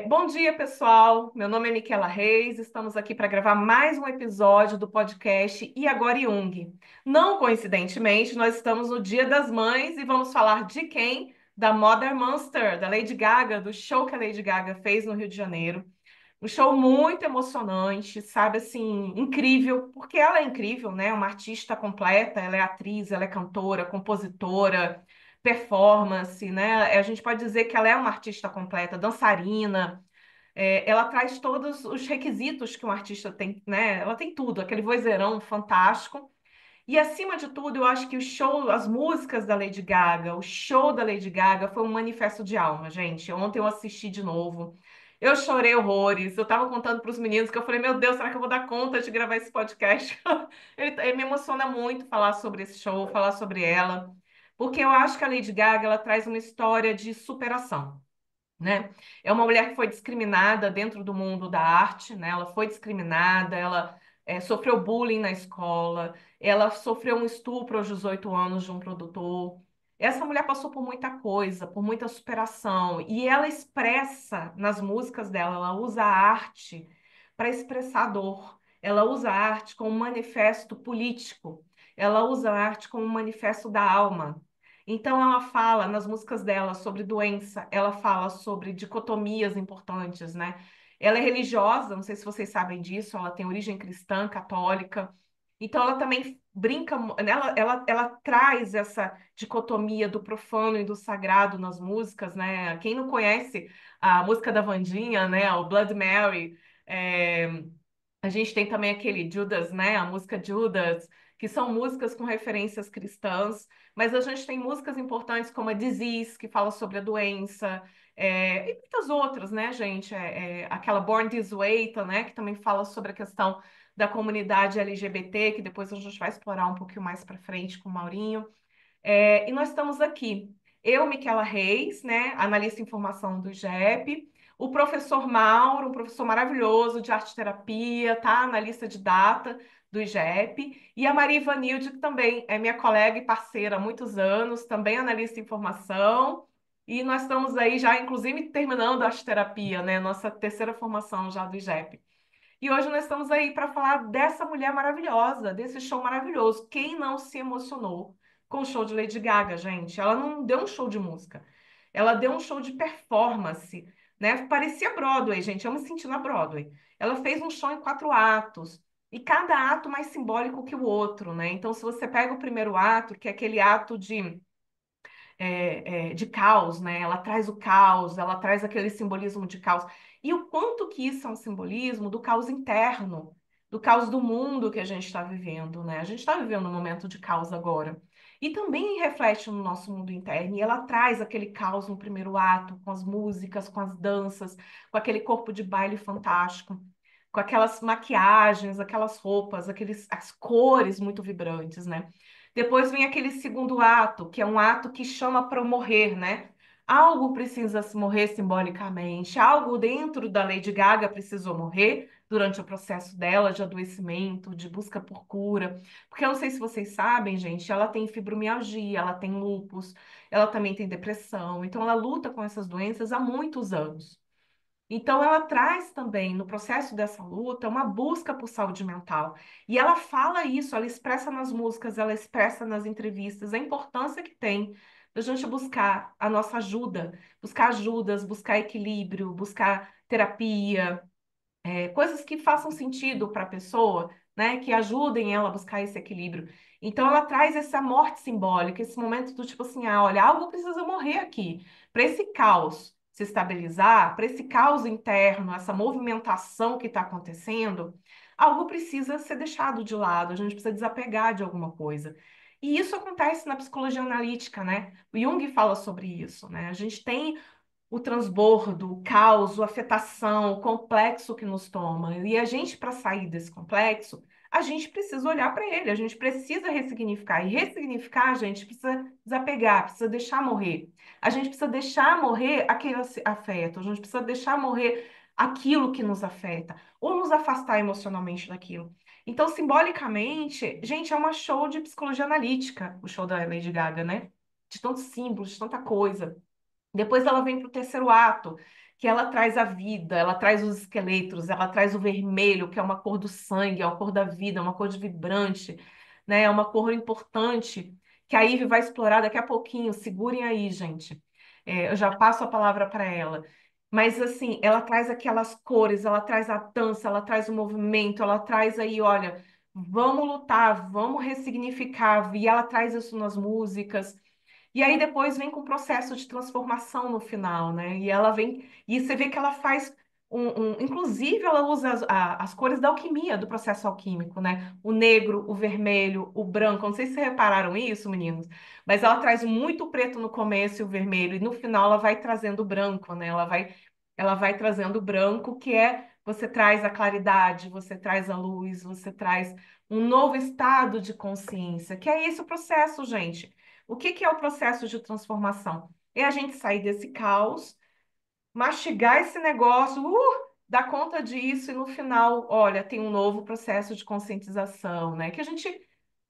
Bom dia, pessoal. Meu nome é Miquela Reis. Estamos aqui para gravar mais um episódio do podcast E Agora Jung. Não coincidentemente, nós estamos no Dia das Mães e vamos falar de quem? Da Mother Monster, da Lady Gaga, do show que a Lady Gaga fez no Rio de Janeiro. Um show muito emocionante, sabe, assim, incrível, porque ela é incrível, né? Uma artista completa, ela é atriz, ela é cantora, compositora, performance, né? A gente pode dizer que ela é uma artista completa, dançarina, ela traz todos os requisitos que um artista tem, né? Ela tem tudo, aquele vozeirão fantástico. E acima de tudo, eu acho que o show, as músicas da Lady Gaga, o show da Lady Gaga foi um manifesto de alma, gente. Ontem eu assisti de novo. Eu chorei horrores. Eu tava contando para os meninos que eu falei, meu Deus, será que eu vou dar conta de gravar esse podcast? Ele me emociona muito falar sobre esse show, falar sobre ela, porque eu acho que a Lady Gaga, ela traz uma história de superação, né? É uma mulher que foi discriminada dentro do mundo da arte, né? Ela foi discriminada, ela sofreu bullying na escola, ela sofreu um estupro aos 18 anos de um produtor. Essa mulher passou por muita coisa, por muita superação, e ela expressa nas músicas dela, ela usa a arte para expressar a dor. Ela usa a arte como um manifesto político. Ela usa a arte como um manifesto da alma. Então, ela fala nas músicas dela sobre doença, ela fala sobre dicotomias importantes, né? Ela é religiosa, não sei se vocês sabem disso, ela tem origem cristã, católica. Então, ela também brinca, ela traz essa dicotomia do profano e do sagrado nas músicas, né? Quem não conhece a música da Wandinha, né? O Blood Mary, é, a gente tem também aquele Judas, né? A música Judas, que são músicas com referências cristãs, mas a gente tem músicas importantes como a Disease, que fala sobre a doença, e muitas outras, né, gente? Aquela Born This Way, tá, né? Que também fala sobre a questão da comunidade LGBT, que depois a gente vai explorar um pouquinho mais para frente com o Maurinho. E nós estamos aqui, eu, Miquela Reis, né, analista em formação do IGEP, o professor Mauro, um professor maravilhoso de arte terapia, tá, analista de data do IGEP, e a Maria Ivanilde, que também é minha colega e parceira há muitos anos, também analista em formação, e nós estamos aí já, inclusive, terminando a arte terapia, né, nossa terceira formação já do IGEP. E hoje nós estamos aí para falar dessa mulher maravilhosa, desse show maravilhoso. Quem não se emocionou com o show de Lady Gaga, gente? Ela não deu um show de música, ela deu um show de performance, né? Parecia Broadway, gente. Eu me senti na Broadway. Ela fez um show em 4 atos. E cada ato mais simbólico que o outro, né? Então, se você pega o primeiro ato, que é aquele ato de caos, né? Ela traz o caos, ela traz aquele simbolismo de caos. E o quanto que isso é um simbolismo do caos interno, do caos do mundo que a gente está vivendo, né? A gente está vivendo um momento de caos agora. E também reflete no nosso mundo interno, e ela traz aquele caos no primeiro ato, com as músicas, com as danças, com aquele corpo de baile fantástico, com aquelas maquiagens, aquelas roupas, as cores muito vibrantes, né? Depois vem aquele segundo ato, que é um ato que chama para o morrer, né? Algo precisa se morrer simbolicamente, algo dentro da Lady Gaga precisou morrer durante o processo dela de adoecimento, de busca por cura. Porque eu não sei se vocês sabem, gente, ela tem fibromialgia, ela tem lúpus, ela também tem depressão, então ela luta com essas doenças há muitos anos. Então, ela traz também, no processo dessa luta, uma busca por saúde mental. E ela fala isso, ela expressa nas músicas, ela expressa nas entrevistas a importância que tem da gente buscar a nossa ajuda, buscar ajudas, buscar equilíbrio, buscar terapia, coisas que façam sentido para a pessoa, né, que ajudem ela a buscar esse equilíbrio. Então, ela traz essa morte simbólica, esse momento do tipo assim, ah, olha, algo precisa morrer aqui. Para esse caos se estabilizar, para esse caos interno, essa movimentação que está acontecendo, algo precisa ser deixado de lado, a gente precisa desapegar de alguma coisa. E isso acontece na psicologia analítica, né? O Jung fala sobre isso, né? A gente tem o transbordo, o caos, a afetação, o complexo que nos toma. E a gente, para sair desse complexo, a gente precisa olhar para ele, a gente precisa ressignificar. E ressignificar, a gente precisa desapegar, precisa deixar morrer. A gente precisa deixar morrer aquele afeto, a gente precisa deixar morrer aquilo que nos afeta, ou nos afastar emocionalmente daquilo. Então, simbolicamente, gente, é uma show de psicologia analítica, o show da Lady Gaga, né? De tantos símbolos, de tanta coisa. Depois ela vem para o terceiro ato, que ela traz a vida, ela traz os esqueletos, ela traz o vermelho, que é uma cor do sangue, é uma cor da vida, é uma cor de vibrante, né? É uma cor importante que a Ivy vai explorar daqui a pouquinho. Segurem aí, gente. Eu já passo a palavra para ela. Mas assim, ela traz aquelas cores, ela traz a dança, ela traz o movimento, ela traz aí, olha, vamos lutar, vamos ressignificar, e ela traz isso nas músicas. E aí depois vem com o processo de transformação no final, né? E ela vem, e você vê que ela faz inclusive ela usa as cores da alquimia, do processo alquímico, né? O negro, o vermelho, o branco. Não sei se vocês repararam isso, meninos, mas ela traz muito preto no começo e o vermelho, e no final ela vai trazendo o branco, né? Ela vai trazendo o branco, que é você traz a claridade, você traz a luz, você traz um novo estado de consciência, que é esse o processo, gente. O que que é o processo de transformação? É a gente sair desse caos, mastigar esse negócio, dar conta disso e no final, olha, tem um novo processo de conscientização, né? Que a gente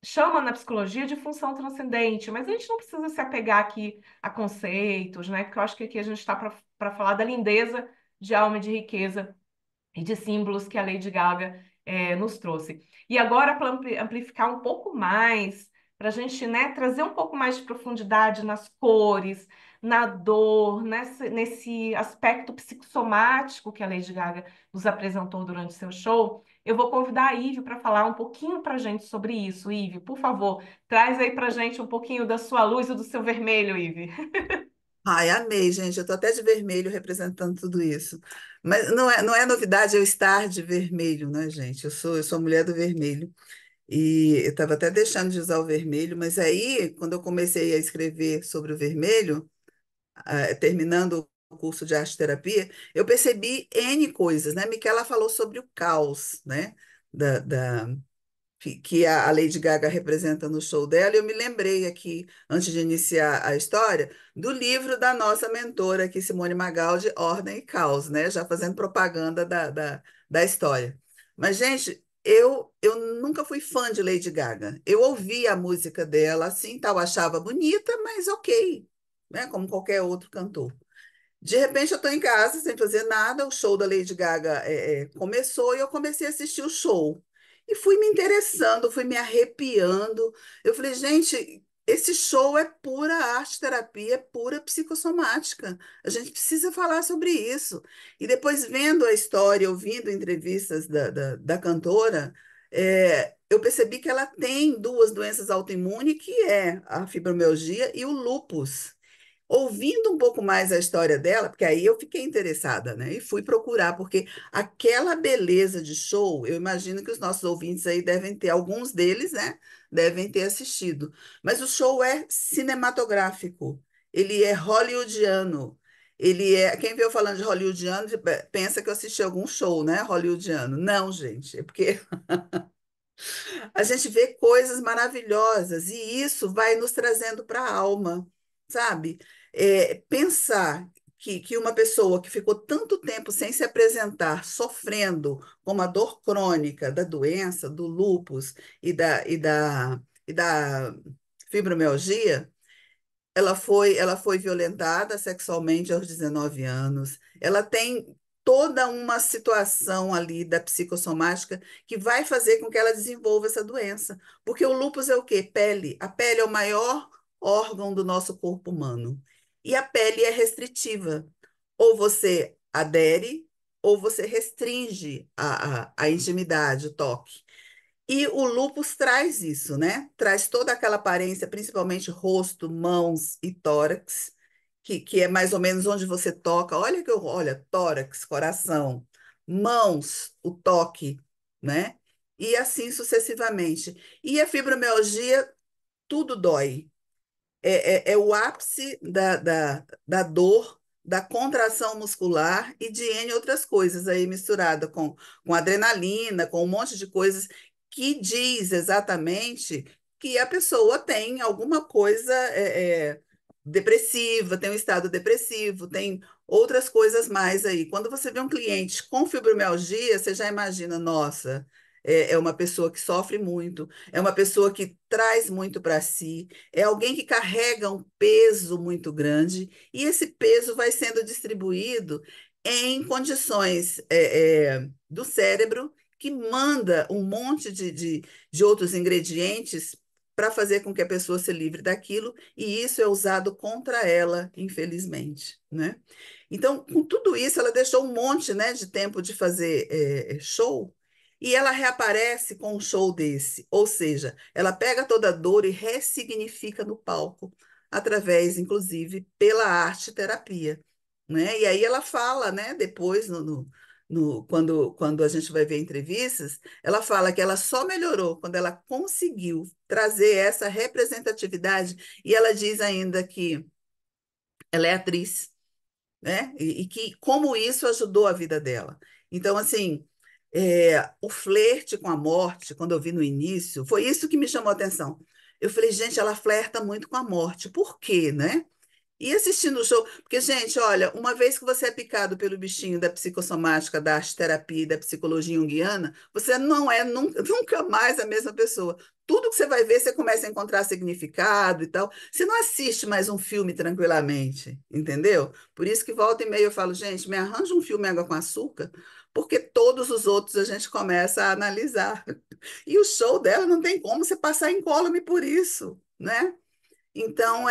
chama na psicologia de função transcendente, mas a gente não precisa se apegar aqui a conceitos, né? Porque eu acho que aqui a gente está para falar da lindeza de alma e de riqueza e de símbolos que a Lady Gaga nos trouxe. E agora, para amplificar um pouco mais, para a gente, né, trazer um pouco mais de profundidade nas cores, na dor, nesse aspecto psicossomático que a Lady Gaga nos apresentou durante seu show, eu vou convidar a Ive para falar um pouquinho para a gente sobre isso. Ive, por favor, traz aí para a gente um pouquinho da sua luz e do seu vermelho, Ive. Ai, amei, gente. Eu tô até de vermelho representando tudo isso. Mas não é novidade eu estar de vermelho, né, gente? Eu sou mulher do vermelho. E eu estava até deixando de usar o vermelho, mas aí, quando eu comecei a escrever sobre o vermelho, terminando o curso de arte terapia, eu percebi N coisas, né? Miquela falou sobre o caos, né? Da, que a Lady Gaga representa no show dela, e eu me lembrei aqui, antes de iniciar a história, do livro da nossa mentora aqui, Simone Magaldi, Ordem e Caos, né? Já fazendo propaganda da história. Mas, gente, eu nunca fui fã de Lady Gaga. Eu ouvi a música dela, assim, tal, achava bonita, mas ok, né? Como qualquer outro cantor. De repente eu estou em casa sem fazer nada, o show da Lady Gaga começou e eu comecei a assistir o show. E fui me interessando, fui me arrepiando. Eu falei, gente, esse show é pura arte terapia, é pura psicossomática. A gente precisa falar sobre isso. E depois, vendo a história, ouvindo entrevistas da cantora, eu percebi que ela tem duas doenças autoimunes, que é a fibromialgia e o lúpus. Ouvindo um pouco mais a história dela, porque aí eu fiquei interessada, né? E fui procurar, porque aquela beleza de show, eu imagino que os nossos ouvintes aí devem ter, alguns deles, né? Devem ter assistido. Mas o show é cinematográfico, ele é hollywoodiano. Quem veio falando de hollywoodiano pensa que eu assisti algum show, né? Hollywoodiano. Não, gente, é porque a gente vê coisas maravilhosas e isso vai nos trazendo para a alma, sabe? Pensar que uma pessoa que ficou tanto tempo sem se apresentar, sofrendo com uma dor crônica da doença, do lúpus e da fibromialgia, ela foi violentada sexualmente aos 19 anos. Ela tem toda uma situação ali da psicossomática que vai fazer com que ela desenvolva essa doença. Porque o lúpus é o quê? Pele. A pele é o maior órgão do nosso corpo humano. E a pele é restritiva. Ou você adere, ou você restringe a intimidade, o toque. E o lúpus traz isso, né? Traz toda aquela aparência, principalmente rosto, mãos e tórax, que é mais ou menos onde você toca. Olha, tórax, coração, mãos, o toque, né? E assim sucessivamente. E a fibromialgia, tudo dói. É o ápice da dor, da contração muscular e de N outras coisas aí misturada com adrenalina, com um monte de coisas que diz exatamente que a pessoa tem alguma coisa depressiva, tem um estado depressivo, tem outras coisas mais aí. Quando você vê um cliente com fibromialgia, você já imagina, nossa, é uma pessoa que sofre muito, é uma pessoa que traz muito para si, é alguém que carrega um peso muito grande e esse peso vai sendo distribuído em condições do cérebro que manda um monte de outros ingredientes para fazer com que a pessoa se livre daquilo, e isso é usado contra ela, infelizmente, né? Então, com tudo isso, ela deixou um monte, né, de tempo de fazer show, e ela reaparece com um show desse, ou seja, ela pega toda a dor e ressignifica no palco, através, inclusive, pela arte terapia, né? E aí ela fala, né, depois, quando a gente vai ver entrevistas, ela fala que ela só melhorou quando ela conseguiu trazer essa representatividade, e ela diz ainda que ela é atriz, né? E que como isso ajudou a vida dela. Então, assim, o flerte com a morte, quando eu vi no início, foi isso que me chamou a atenção. Eu falei, gente, ela flerta muito com a morte. Por quê, né? E assistindo o show, porque, gente, olha, uma vez que você é picado pelo bichinho da psicossomática, da arte-terapia e da psicologia junguiana, você não é nunca, nunca mais a mesma pessoa. Tudo que você vai ver, você começa a encontrar significado e tal. Você não assiste mais um filme tranquilamente, entendeu? Por isso que volta e meia eu falo, gente, me arranja um filme Água com Açúcar, porque todos os outros a gente começa a analisar. E o show dela não tem como você passar incólume por isso, né? Então,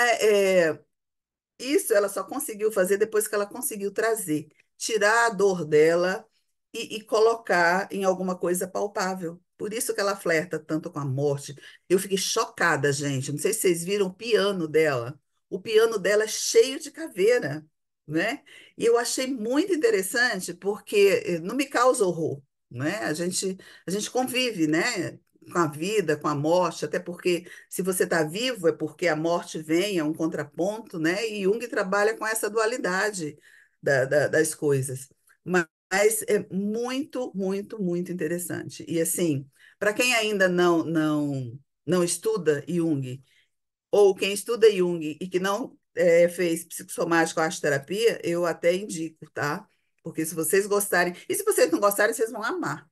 isso ela só conseguiu fazer depois que ela conseguiu trazer, tirar a dor dela e colocar em alguma coisa palpável. Por isso que ela flerta tanto com a morte. Eu fiquei chocada, gente. Não sei se vocês viram o piano dela. O piano dela é cheio de caveira, né? E eu achei muito interessante porque não me causa horror, né? A gente convive, né? Com a vida, com a morte, até porque se você está vivo é porque a morte vem, é um contraponto, né? E Jung trabalha com essa dualidade das coisas. Mas é muito, muito, muito interessante. E assim, para quem ainda não estuda Jung, ou quem estuda Jung e que não fez psicossomática ou arte terapia, eu até indico, tá? Porque se vocês gostarem, e se vocês não gostarem, vocês vão amar,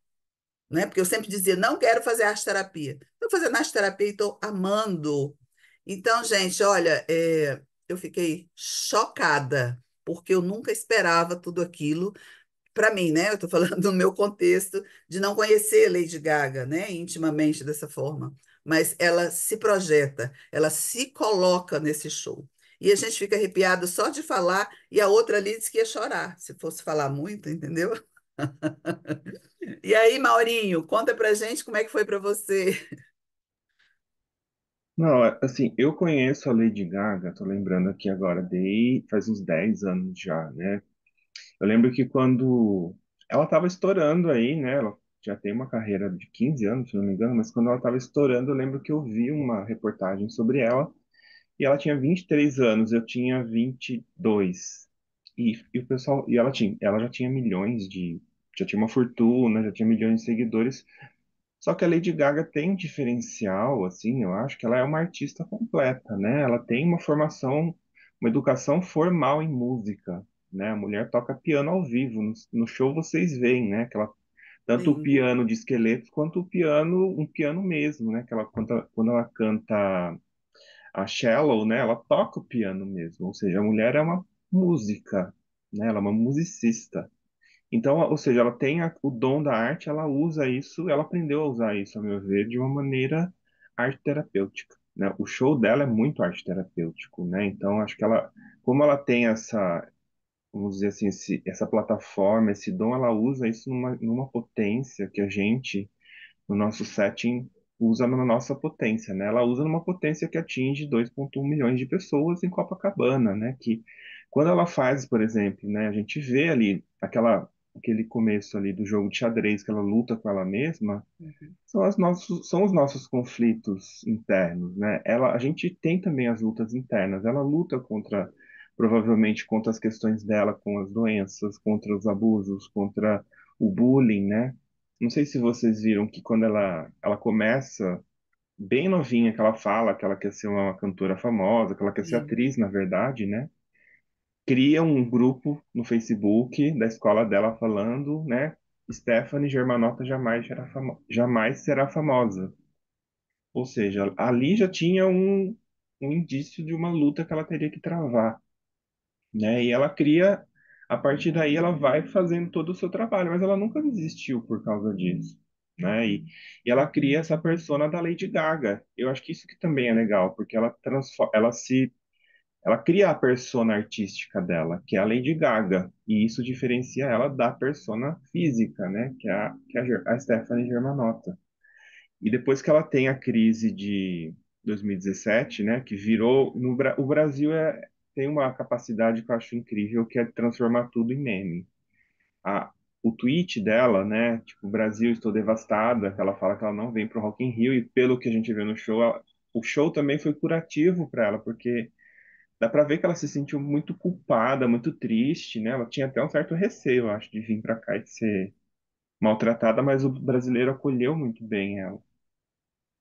né? Porque eu sempre dizia, não quero fazer arte terapia. Estou fazendo arte terapia e estou amando. Então, gente, olha, eu fiquei chocada, porque eu nunca esperava tudo aquilo. Para mim, né? Eu estou falando do meu contexto de não conhecer Lady Gaga, né? Intimamente dessa forma. Mas ela se projeta, ela se coloca nesse show. E a gente fica arrepiado só de falar, e a outra ali disse que ia chorar, se fosse falar muito, entendeu? E aí, Maurinho, conta pra gente como é que foi para você. Não, assim, eu conheço a Lady Gaga, tô lembrando aqui agora, dei faz uns 10 anos já, né? Eu lembro que quando ela tava estourando aí, né? Ela já tem uma carreira de 15 anos, se não me engano, mas quando ela tava estourando, eu lembro que eu vi uma reportagem sobre ela, e ela tinha 23 anos, eu tinha 22. E o pessoal, e ela já tinha milhões já tinha uma fortuna, já tinha milhões de seguidores. Só que a Lady Gaga tem um diferencial, assim, eu acho que ela é uma artista completa, né? Ela tem uma formação, uma educação formal em música, né? A mulher toca piano ao vivo. No show vocês veem, né? Que ela, tanto o Sim, piano de esqueleto quanto o piano, um piano mesmo, né? Que ela, quando ela canta a Shallow, né? Ela toca o piano mesmo. Ou seja, a mulher é uma música, né? Ela é uma musicista. Então, ou seja, ela tem o dom da arte, ela usa isso, ela aprendeu a usar isso, a meu ver, de uma maneira arte terapêutica, né? O show dela é muito arte terapêutico, né? Então, acho que ela, como ela tem essa, vamos dizer assim, essa plataforma, esse dom, ela usa isso numa potência que a gente no nosso setting usa na nossa potência, né? Ela usa numa potência que atinge 2,1 milhões de pessoas em Copacabana, né? Que quando ela faz, por exemplo, né, a gente vê ali aquele começo ali do jogo de xadrez que ela luta com ela mesma, uhum, são os nossos conflitos internos, né? A gente tem também as lutas internas. Ela luta provavelmente contra as questões dela, com as doenças, contra os abusos, contra o bullying, né? Não sei se vocês viram que quando ela começa bem novinha, que ela fala que ela quer ser uma cantora famosa, que ela quer ser sim. atriz, na verdade, né? Cria um grupo no Facebook da escola dela falando, né? Stephanie Germanotta jamais será famosa. Ou seja, ali já tinha um indício de uma luta que ela teria que travar, né? E ela cria a partir daí ela vai fazendo todo o seu trabalho, mas ela nunca desistiu por causa disso, né? E ela cria essa persona da Lady Gaga. Eu acho que isso que também é legal, porque ela transforma, ela cria a persona artística dela, que é a Lady Gaga, e isso diferencia ela da persona física, né? Que é a Stephanie Germanotta. E depois que ela tem a crise de 2017, né, que virou o Brasil tem uma capacidade que eu acho incrível, que é transformar tudo em meme. A, o tweet dela, né, tipo, Brasil, estou devastada, que ela fala que ela não vem pro Rock in Rio, e pelo que a gente vê no show, o show também foi curativo para ela, porque dá para ver que ela se sentiu muito culpada, muito triste, né? Ela tinha até um certo receio, eu acho, de vir para cá e de ser maltratada, mas o brasileiro acolheu muito bem ela.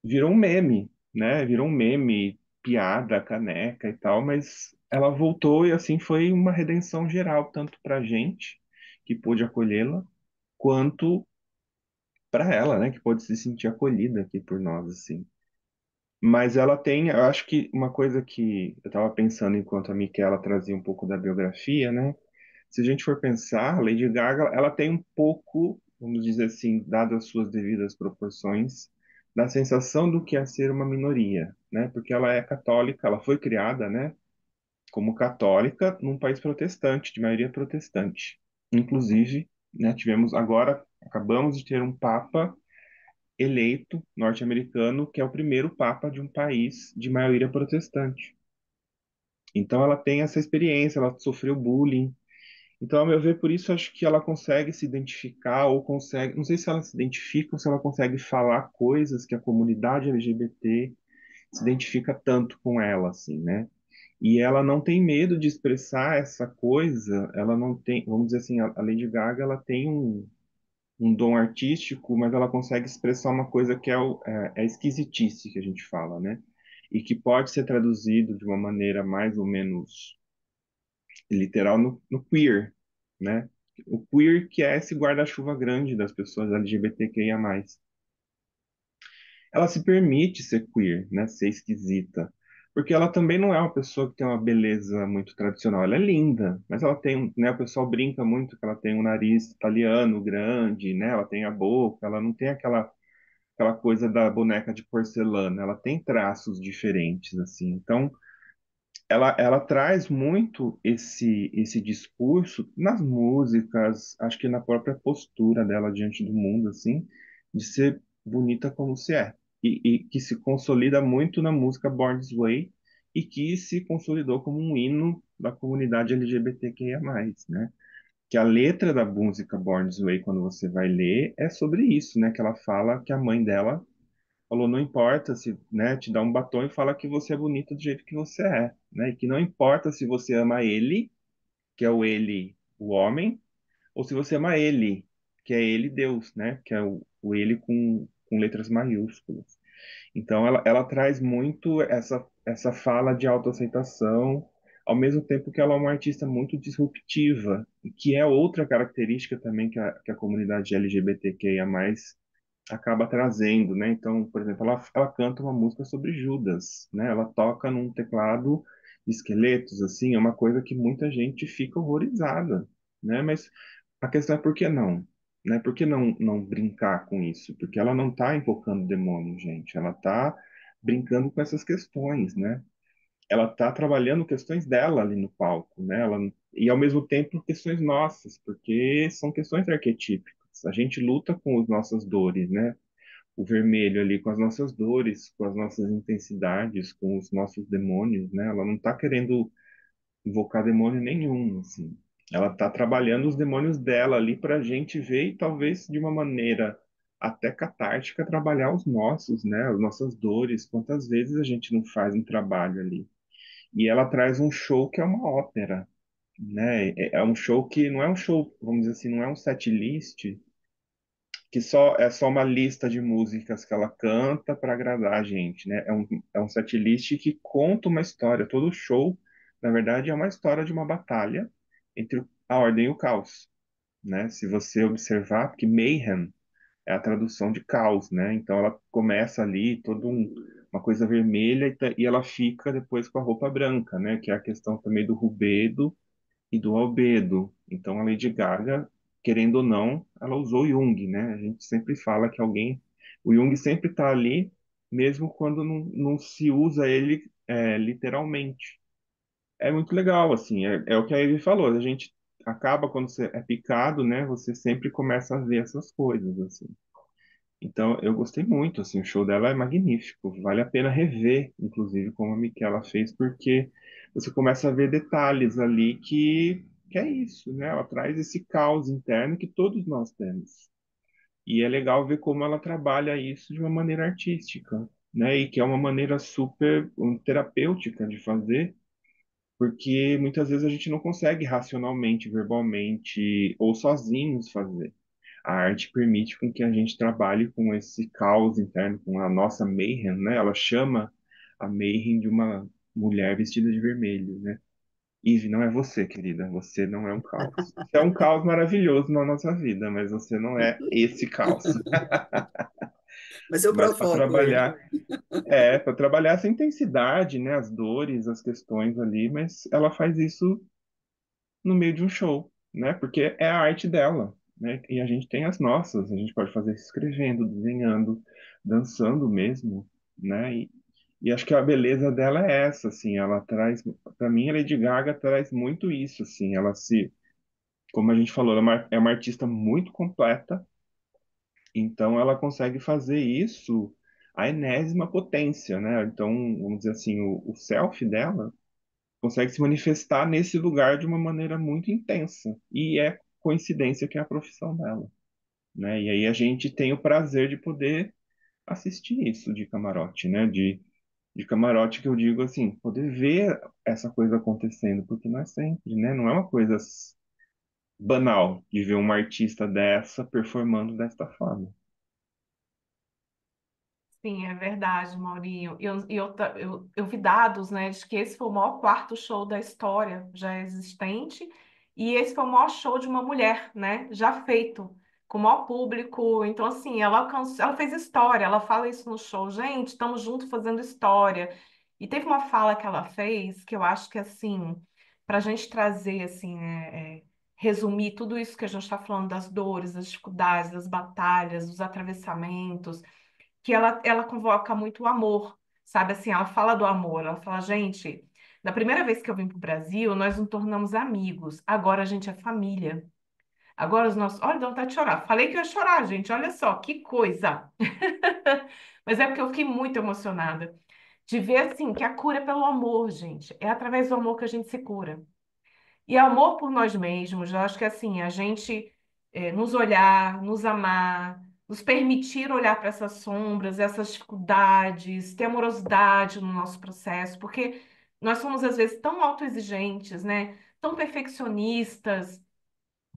Virou um meme, né? Virou um meme, piada, caneca e tal, mas ela voltou e assim foi uma redenção geral, tanto pra gente, que pôde acolhê-la, quanto para ela, né? Que pôde se sentir acolhida aqui por nós, assim. Mas ela tem, eu acho que uma coisa que eu estava pensando enquanto a Micaela trazia um pouco da biografia, né? Se a gente for pensar, a Lady Gaga, ela tem um pouco, vamos dizer assim, dadas as suas devidas proporções, da sensação do que é ser uma minoria, né? Porque ela é católica, ela foi criada, né, como católica num país protestante, de maioria protestante. Inclusive, né, tivemos agora, acabamos de ter um papa eleito norte-americano, que é o primeiro papa de um país de maioria protestante. Então ela tem essa experiência, ela sofreu bullying. Então, ao meu ver, por isso acho que ela consegue se identificar ou consegue, não sei se ela se identifica ou se ela consegue falar coisas que a comunidade LGBT se identifica tanto com ela, assim, né? E ela não tem medo de expressar essa coisa, ela não tem, vamos dizer assim, a Lady Gaga, ela tem um dom artístico, mas ela consegue expressar uma coisa que é a esquisitice que a gente fala, né? E que pode ser traduzido de uma maneira mais ou menos literal no queer, né? O queer que é esse guarda-chuva grande das pessoas LGBTQIA+. Ela se permite ser queer, né? Ser esquisita. Porque ela também não é uma pessoa que tem uma beleza muito tradicional. Ela é linda, mas ela tem, né? O pessoal brinca muito que ela tem um nariz italiano grande, né? Ela tem a boca, ela não tem aquela coisa da boneca de porcelana. Ela tem traços diferentes, assim. Então, ela traz muito esse discurso nas músicas, acho que na própria postura dela diante do mundo, assim, de ser bonita como se é. E que se consolida muito na música Born This Way e que se consolidou como um hino da comunidade LGBTQIA+, né? Que a letra da música Born This Way, quando você vai ler, é sobre isso, né? Que ela fala que a mãe dela falou, não importa se, né, te dá um batom e fala que você é bonita do jeito que você é, né? E que não importa se você ama ele, que é o ele, o homem, ou se você ama ele, que é ele, Deus, né? Que é o ele com letras maiúsculas. Então ela traz muito essa fala de autoaceitação, ao mesmo tempo que ela é uma artista muito disruptiva, que é outra característica também que a comunidade LGBTQIA+, acaba trazendo, né? Então, por exemplo, ela canta uma música sobre Judas, né? Ela toca num teclado de esqueletos, assim, é uma coisa que muita gente fica horrorizada, né? Mas a questão é por que não? Né? Por que não brincar com isso? Porque ela não está invocando demônio, gente. Ela está brincando com essas questões, né? Ela está trabalhando questões dela ali no palco, né? E ao mesmo tempo questões nossas, porque são questões arquetípicas. A gente luta com as nossas dores, né? O vermelho ali com as nossas dores, com as nossas intensidades, com os nossos demônios, né? Ela não está querendo invocar demônio nenhum, assim. Ela está trabalhando os demônios dela ali para a gente ver e talvez de uma maneira até catártica trabalhar os nossos, né? As nossas dores. Quantas vezes a gente não faz um trabalho ali? E ela traz um show que é uma ópera, né? É um show que não é um show, vamos dizer assim, não é um set list que é só uma lista de músicas que ela canta para agradar a gente, né? É um setlist que conta uma história. Todo show, na verdade, é uma história de uma batalha entre a ordem e o caos, né? Se você observar, porque Mayhem é a tradução de caos, né? Então ela começa ali uma coisa vermelha e ela fica depois com a roupa branca, né? Que é a questão também do rubedo e do albedo. Então, a Lady Gaga, querendo ou não, ela usou Jung, né? A gente sempre fala que alguém. O Jung sempre está ali, mesmo quando não se usa ele literalmente. É muito legal, assim, é o que a Ivy falou, a gente acaba, quando você é picado, né? Você sempre começa a ver essas coisas, assim. Então, eu gostei muito, assim, o show dela é magnífico, vale a pena rever, inclusive, como a Michela fez, porque você começa a ver detalhes ali que é isso, né? Ela traz esse caos interno que todos nós temos. E é legal ver como ela trabalha isso de uma maneira artística, né? E que é uma maneira super terapêutica de fazer, porque muitas vezes a gente não consegue racionalmente, verbalmente ou sozinhos fazer. A arte permite com que a gente trabalhe com esse caos interno, com a nossa Mayhem, né? Ela chama a Mayhem de uma mulher vestida de vermelho, né? Eve, não é você, querida. Você não é um caos. Você é um caos maravilhoso na nossa vida, mas você não é esse caos. Mas eu Mas para provoco ele. trabalhar, para trabalhar essa intensidade, né? As dores, as questões ali, mas ela faz isso no meio de um show, né? Porque é a arte dela, né? E a gente tem as nossas, a gente pode fazer isso escrevendo, desenhando, dançando mesmo, né? E acho que a beleza dela é essa, assim, ela traz, para mim, a Lady Gaga traz muito isso, assim, como a gente falou, é uma artista muito completa, então ela consegue fazer isso à enésima potência, né? Então, vamos dizer assim, o self dela consegue se manifestar nesse lugar de uma maneira muito intensa. E é coincidência que é a profissão dela, né? E aí a gente tem o prazer de poder assistir isso de camarote, né? De camarote que eu digo assim, poder ver essa coisa acontecendo, porque não é sempre, né? Não é uma coisa banal de ver uma artista dessa performando desta forma. Sim, é verdade, Maurinho. Eu vi dados, né, de que esse foi o maior quarto show da história já existente, e esse foi o maior show de uma mulher, né, já feito, com o maior público. Então, assim, ela alcançou, ela fez história, ela fala isso no show, gente, estamos juntos fazendo história. E teve uma fala que ela fez que eu acho que, assim, para a gente trazer, assim, resumir tudo isso que a gente está falando das dores, das dificuldades, das batalhas, dos atravessamentos, que ela convoca muito o amor, sabe? Assim, ela fala do amor, ela fala, gente, da primeira vez que eu vim para o Brasil, nós nos tornamos amigos, agora a gente é família. Agora os nossos. Olha, dá vontade de chorar. Falei que eu ia chorar, gente, olha só, que coisa. Mas é porque eu fiquei muito emocionada de ver, assim, que a cura é pelo amor, gente. É através do amor que a gente se cura. E amor por nós mesmos, eu acho que assim, a gente nos olhar, nos amar, nos permitir olhar para essas sombras, essas dificuldades, ter amorosidade no nosso processo, porque nós somos às vezes tão autoexigentes, né? Tão perfeccionistas,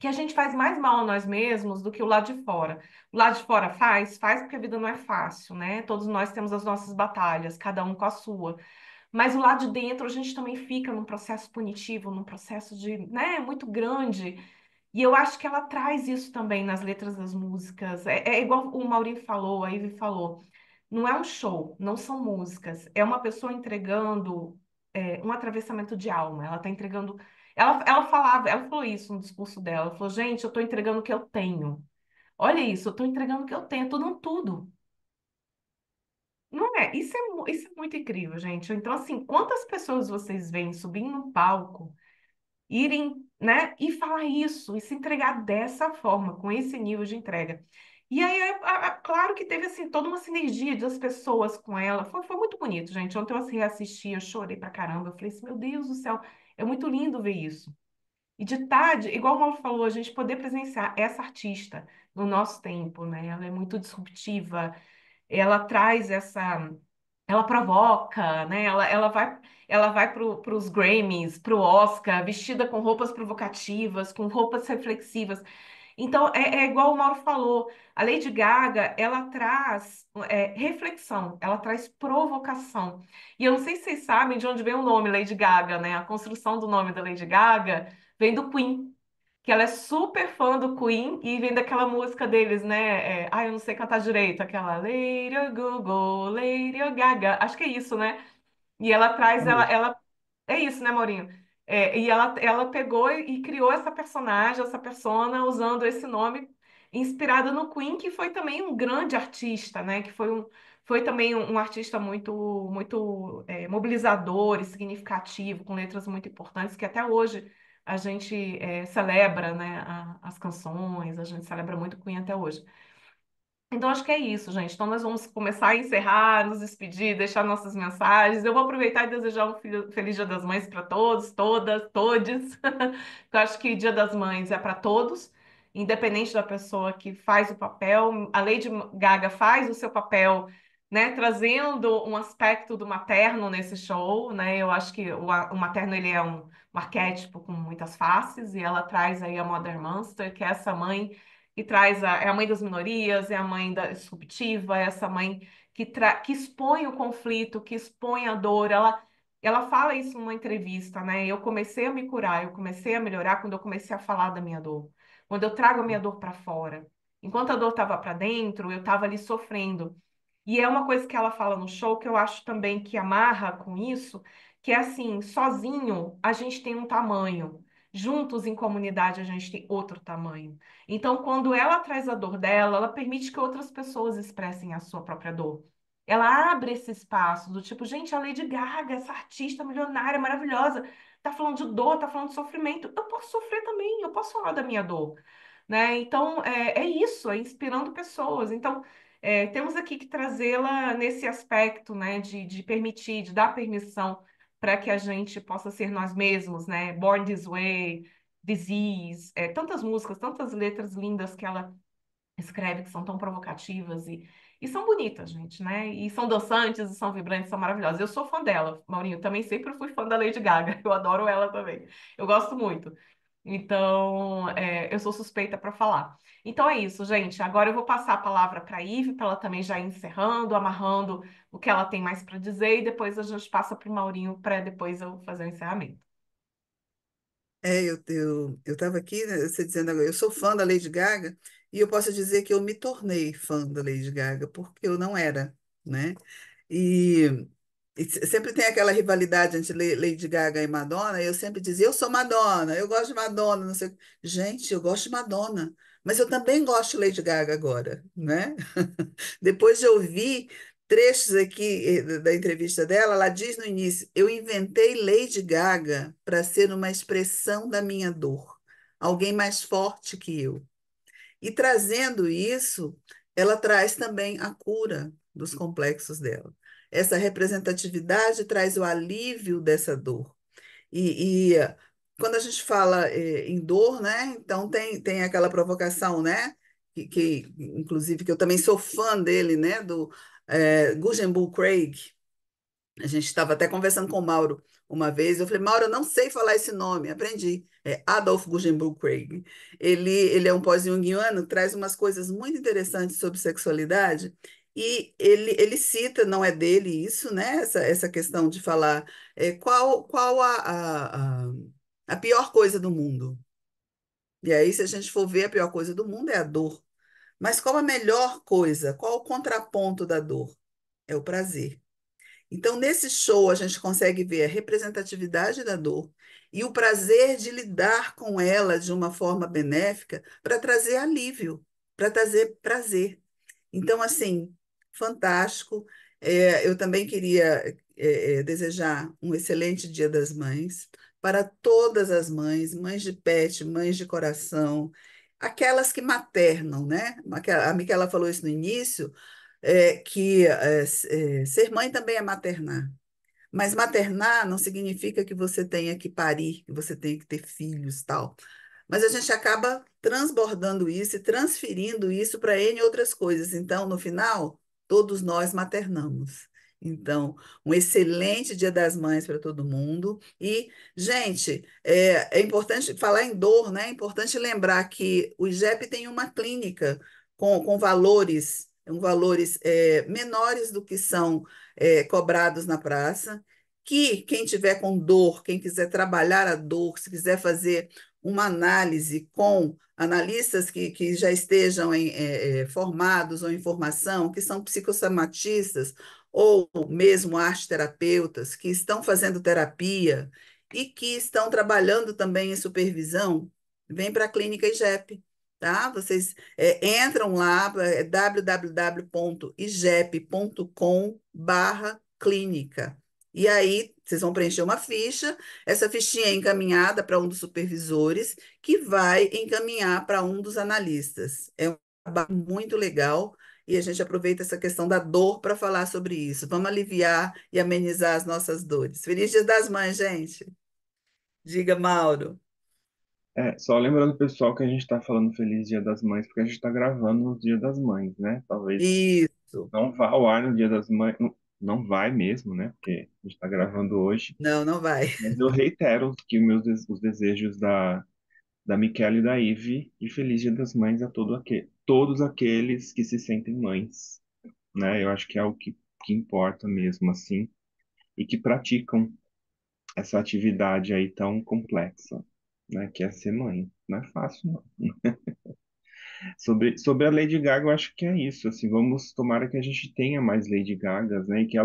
que a gente faz mais mal a nós mesmos do que o lado de fora. O lado de fora faz porque a vida não é fácil, né? Todos nós temos as nossas batalhas, cada um com a sua. Mas o lado de dentro a gente também fica num processo punitivo, num processo de, né, muito grande. E eu acho que ela traz isso também nas letras das músicas. É igual o Maurinho falou, a Ivy falou. Não é um show, não são músicas. É uma pessoa entregando um atravessamento de alma. Ela está entregando. Ela falou isso no discurso dela. Ela falou, gente, eu estou entregando o que eu tenho. Olha isso, eu estou entregando o que eu tenho, eu tô dando tudo. Não é? Isso é muito incrível, gente. Então, assim, quantas pessoas vocês veem subir no palco, irem, né, e falar isso, e se entregar dessa forma, com esse nível de entrega? E aí, claro que teve, assim, toda uma sinergia das pessoas com ela. Foi muito bonito, gente. Ontem eu assim, assisti, eu chorei pra caramba. Eu falei assim, meu Deus do céu, é muito lindo ver isso. E de tarde, igual o Mauro falou, a gente poder presenciar essa artista no nosso tempo, né? Ela é muito disruptiva, ela traz essa ela provoca, né? Ela vai para os Grammys, para o Oscar, vestida com roupas provocativas, com roupas reflexivas. Então, é igual o Mauro falou, a Lady Gaga, ela traz reflexão, ela traz provocação. E eu não sei se vocês sabem de onde vem o nome Lady Gaga, né? A construção do nome da Lady Gaga vem do Queen, que ela é super fã do Queen e vem daquela música deles, né? Eu não sei cantar direito, aquela Lady Google, Lady Gaga, acho que é isso, né? E ela traz, É mesmo. é isso, né, Maurinho? E ela pegou e criou essa personagem, essa persona, usando esse nome, inspirada no Queen, que foi também um grande artista, né? Que foi também um artista muito mobilizador e significativo, com letras muito importantes, que até hoje a gente celebra, né? As canções, a gente celebra muito Queen até hoje. Então, acho que é isso, gente. Então, nós vamos começar a encerrar, nos despedir, deixar nossas mensagens. Eu vou aproveitar e desejar um feliz Dia das Mães para todos, todas, todes. Eu acho que Dia das Mães é para todos, independente da pessoa que faz o papel. A Lady Gaga faz o seu papel, né, trazendo um aspecto do materno nesse show, né? Eu acho que o materno ele é um arquétipo com muitas faces e ela traz aí a Mother Monster, que é essa mãe que traz é a mãe das minorias, é a mãe da disruptiva, é essa mãe que expõe o conflito, que expõe a dor. Ela fala isso numa entrevista, né? Eu comecei a me curar, eu comecei a melhorar quando eu comecei a falar da minha dor, quando eu trago a minha dor para fora. Enquanto a dor estava para dentro, eu estava ali sofrendo. E é uma coisa que ela fala no show que eu acho também que amarra com isso, que é assim, sozinho a gente tem um tamanho, juntos em comunidade a gente tem outro tamanho. Então, quando ela traz a dor dela, ela permite que outras pessoas expressem a sua própria dor. Ela abre esse espaço do tipo, gente, a Lady Gaga, essa artista milionária, maravilhosa, tá falando de dor, tá falando de sofrimento. Eu posso sofrer também, eu posso falar da minha dor, né? Então, é isso, é inspirando pessoas. Então, temos aqui que trazê-la nesse aspecto, né, de permitir, de dar permissão para que a gente possa ser nós mesmos, né? Born This Way, Disease, tantas músicas, tantas letras lindas que ela escreve que são tão provocativas e são bonitas, gente, né? E são dançantes, e são vibrantes, são maravilhosas. Eu sou fã dela, Maurinho, também sempre fui fã da Lady Gaga, eu adoro ela também, eu gosto muito. Então, eu sou suspeita para falar. Então é isso, gente. Agora eu vou passar a palavra para a Ive, para ela também já ir encerrando, amarrando o que ela tem mais para dizer, e depois a gente passa para o Maurinho para depois eu fazer o encerramento. Eu estava aqui, né, você dizendo agora, eu sou fã da Lady Gaga, e eu posso dizer que eu me tornei fã da Lady Gaga, porque eu não era, né? E, sempre tem aquela rivalidade entre Lady Gaga e Madonna, e eu sempre dizia, eu sou Madonna, eu gosto de Madonna, não sei. Gente, eu gosto de Madonna, mas eu também gosto de Lady Gaga agora, né? Depois de ouvir trechos aqui da entrevista dela, ela diz no início: eu inventei Lady Gaga para ser uma expressão da minha dor, alguém mais forte que eu. E trazendo isso, ela traz também a cura dos complexos dela. Essa representatividade traz o alívio dessa dor. E quando a gente fala em dor, né? Então tem aquela provocação, né? Inclusive que eu também sou fã dele, né? Do Guggenbull Craig. A gente estava até conversando com o Mauro uma vez. Eu falei, Mauro, eu não sei falar esse nome. Aprendi. É Adolf Guggenbull Craig. Ele é um pós-junguiano, traz umas coisas muito interessantes sobre sexualidade. E ele cita, não é dele isso, né? Essa questão de falar qual a pior coisa do mundo. E aí, se a gente for ver, a pior coisa do mundo é a dor. Mas qual a melhor coisa? Qual o contraponto da dor? É o prazer. Então, nesse show, a gente consegue ver a representatividade da dor e o prazer de lidar com ela de uma forma benéfica para trazer alívio, para trazer prazer. Então, assim, fantástico. Eu também queria desejar um excelente Dia das Mães para todas as mães, mães de pet, mães de coração, aquelas que maternam, né? A Micaela falou isso no início, que ser mãe também é maternar. Mas maternar não significa que você tenha que parir, que você tenha que ter filhos, tal. Mas a gente acaba transbordando isso e transferindo isso para N outras coisas. Então, no final, todos nós maternamos. Então, um excelente Dia das Mães para todo mundo. E, gente, é importante falar em dor, né? É importante lembrar que o IGEP tem uma clínica com valores menores do que são cobrados na praça. Que quem tiver com dor, quem quiser trabalhar a dor, se quiser fazer uma análise com analistas que já estejam formados ou em formação, que são psicossomatistas ou mesmo arte-terapeutas, que estão fazendo terapia e que estão trabalhando também em supervisão, vem para a Clínica IGEP, tá? Vocês entram lá, www.igep.com/clínica. E aí, vocês vão preencher uma ficha, essa fichinha é encaminhada para um dos supervisores, que vai encaminhar para um dos analistas. É um trabalho muito legal e a gente aproveita essa questão da dor para falar sobre isso. Vamos aliviar e amenizar as nossas dores. Feliz Dia das Mães, gente! Diga, Mauro. Só lembrando, pessoal, que a gente está falando Feliz Dia das Mães, porque a gente está gravando no Dia das Mães, né? Talvez Isso. não vá ao ar no Dia das Mães, não, não vai mesmo, né? Porque a gente está gravando hoje. Não, não vai. Mas eu reitero que os desejos da Michelle e da Ive, e Feliz Dia das Mães a todos aqueles que se sentem mães, né? Eu acho que é o que importa mesmo, assim, e que praticam essa atividade aí tão complexa, né? Que é ser mãe. Não é fácil, não. Sobre a Lady Gaga, eu acho que é isso, assim, tomara que a gente tenha mais Lady Gagas, né? E que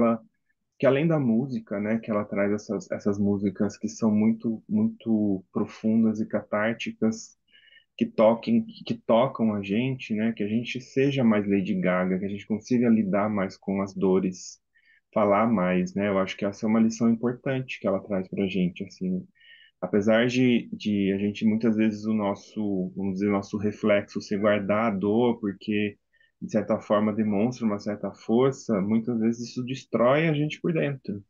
além da música, né? Que ela traz essas músicas que são muito, muito profundas e catárticas, que tocam a gente, né? Que a gente seja mais Lady Gaga, que a gente consiga lidar mais com as dores, falar mais, né? Eu acho que essa é uma lição importante que ela traz pra gente, assim. Apesar de a gente muitas vezes vamos dizer, nosso reflexo se guardar a dor, porque de certa forma demonstra uma certa força, muitas vezes isso destrói a gente por dentro.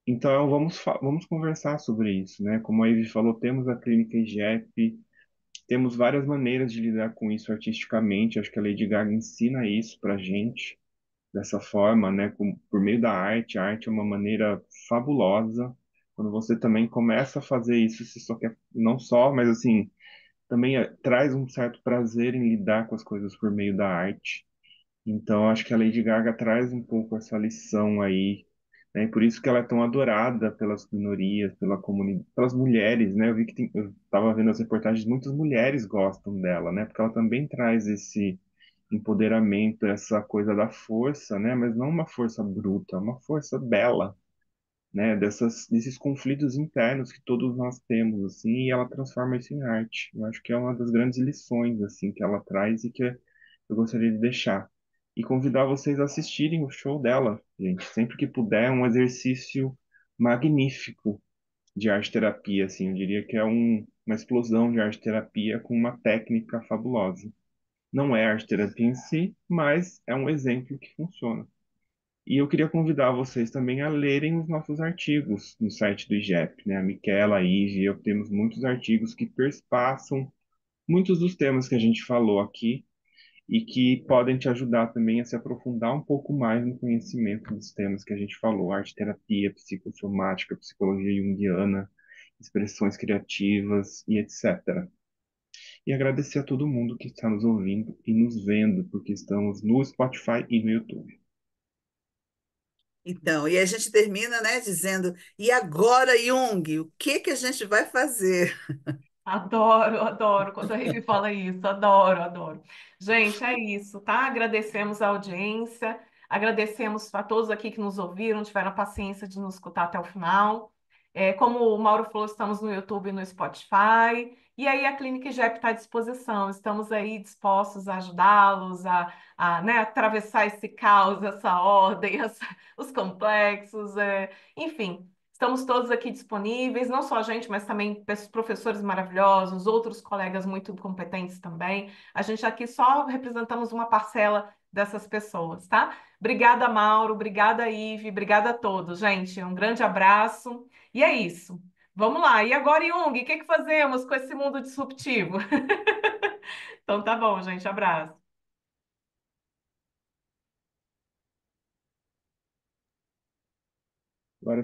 Então vamos conversar sobre isso, né? Como a Ivy falou, temos a clínica IGEP, temos várias maneiras de lidar com isso artisticamente. Acho que a Lady Gaga ensina isso pra gente dessa forma, né, por meio da arte. A arte é uma maneira fabulosa. Quando você também começa a fazer isso, você só quer, não só, mas assim, também traz um certo prazer em lidar com as coisas por meio da arte. Então, acho que a Lady Gaga traz um pouco essa lição aí, né? E por isso que ela é tão adorada pelas minorias, pela comunidade, pelas mulheres, né? Eu estava vendo as reportagens, muitas mulheres gostam dela, né? Porque ela também traz esse empoderamento, essa coisa da força, né? Mas não uma força bruta, uma força bela, né? Desses conflitos internos que todos nós temos, assim, e ela transforma isso em arte. Eu acho que é uma das grandes lições, assim, que ela traz e que eu gostaria de deixar. E convidar vocês a assistirem o show dela, gente. Sempre que puder, é um exercício magnífico de arte-terapia, assim. Eu diria que é uma explosão de arte-terapia com uma técnica fabulosa. Não é arte-terapia em si, mas é um exemplo que funciona. E eu queria convidar vocês também a lerem os nossos artigos no site do IGEP, né? A Miquela, a Ive, eu temos muitos artigos que perspassam muitos dos temas que a gente falou aqui e que podem te ajudar também a se aprofundar um pouco mais no conhecimento dos temas que a gente falou: arte-terapia, psicossomática, psicologia junguiana, expressões criativas e etc. E agradecer a todo mundo que está nos ouvindo e nos vendo, porque estamos no Spotify e no YouTube. Então, e a gente termina, né, dizendo: e agora, Jung, o que que a gente vai fazer? Adoro, adoro quando a Ivy fala isso, adoro, adoro. Gente, é isso, tá? Agradecemos a audiência, agradecemos a todos aqui que nos ouviram, tiveram a paciência de nos escutar até o final. Como o Mauro falou, estamos no YouTube e no Spotify, e aí a Clínica IGEP está à disposição, estamos aí dispostos a ajudá-los né, atravessar esse caos, essa ordem, os complexos, enfim. Estamos todos aqui disponíveis, não só a gente, mas também professores maravilhosos, outros colegas muito competentes também. A gente aqui só representamos uma parcela dessas pessoas, tá? Obrigada, Mauro, obrigada, Ive, obrigada a todos, gente. Um grande abraço. E é isso. Vamos lá. E agora, Jung, o que que fazemos com esse mundo disruptivo? Então tá bom, gente. Abraço. Agora